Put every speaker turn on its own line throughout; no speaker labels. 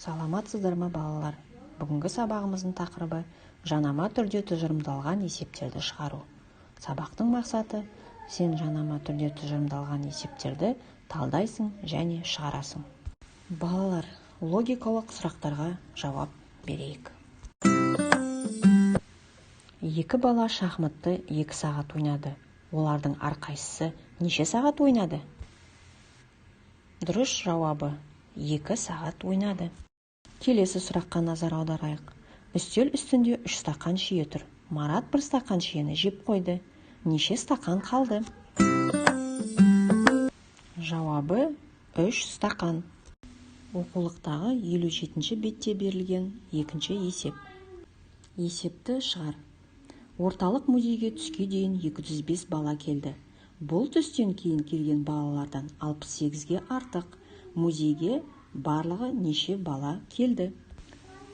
Саламатсыздар ма балалар? Бүгінгі сабағымыздың тақырыбы жанама түрде тұжырымдалған есептерді шығару. Сабақтың мақсаты сен жанама түрде тұжырымдалған есептерді талдайсың және шығарасың. Балалар, логикалық сұрақтарға жауап берейік. Екі бала шахматты 2 сағат ойнады. Олардың әрқайсысы неше сағат ойнады? Дұрыс жауабы 2 сағат ойнады. Келесі сұраққа назар аударайық. Үстел үстінде 3 стақан шие тұр. Марат 1 стақан шиені жеп қойды. Неше стақан қалды? Жауабы 3 стақан. Оқулықтағы 57-ші бетте берілген екінші есеп. Есепті шығар. Орталық музейге түске дейін 205 бала келді. Бұл түстен кейін келген балалардан 68-ге артық. Музейге барлығы неше бала келді?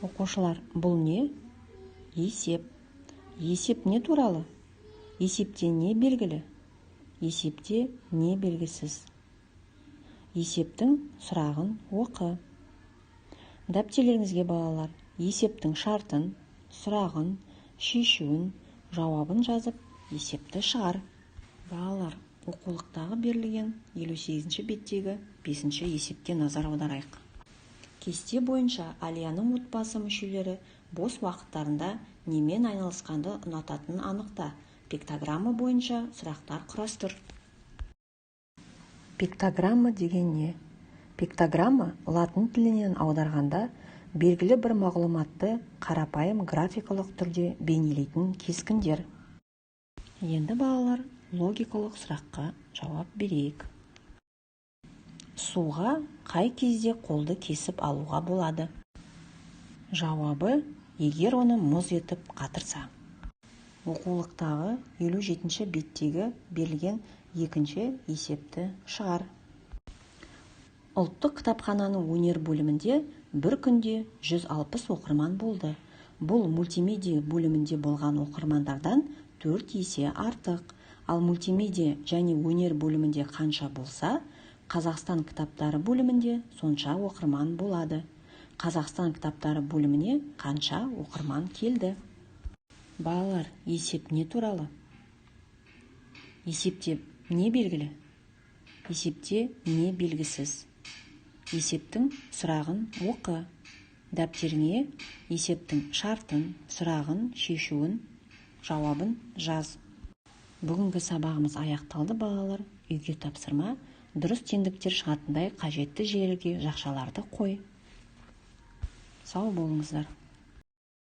Оқушылар, бұл не? Есеп. Есеп не туралы? Есепте не белгілі? Есепте не белгісіз? Есептің сұрағын оқы. Дәптерлеріңізге балалар, есептің шартын, сұрағын, шешуін, жауабын жазып, есепті шығар. Балалар, оқулықтағы берілген 58-ші беттегі 5-ші есепке назар аударайық. Кесте бойынша Алияның отбасы мүшелері бос уақыттарында немен айналысқанды ұнататынын анықта. Пиктограмма бойынша сұрақтар құрастыр. Пиктограмма деген не? Пиктограмма латын тілінен аударғанда белгілі бір мағлұматты қарапайым графикалық түрде бейнелейтін кескіндер. Енді балалар, логикалық сұраққа жауап берейік. Суға қай кезде қолды кесіп алуға болады? Жауабы, егер оны мұз етіп қатырса. Оқулықтағы 57-ші беттегі берілген екінші есепті шығар. Ұлттық кітапхананың өнер бөлімінде бір күнде 160 оқырман болды. Бұл мультимедиа бөлімінде болған оқырмандардан 4 есе артық. Ал мультимедиа және өнер бөлімінде қанша болса, Қазақстан кітаптары бөлімінде сонша оқырман болады. Қазақстан кітаптары бөліміне қанша оқырман келді? Балалар, есеп не туралы? Есепте не белгілі? Есепте не белгісіз? Есептің сұрағын оқы. Дәптеріңе есептің шартын, сұрағын, шешуін, жауабын жаз. Бүгінгі сабағымыз аяқталды балалар. Үйге тапсырма, дұрыс теңдіктер шығатындай қажетті жерге жақшаларды қой. Сау болыңыздар.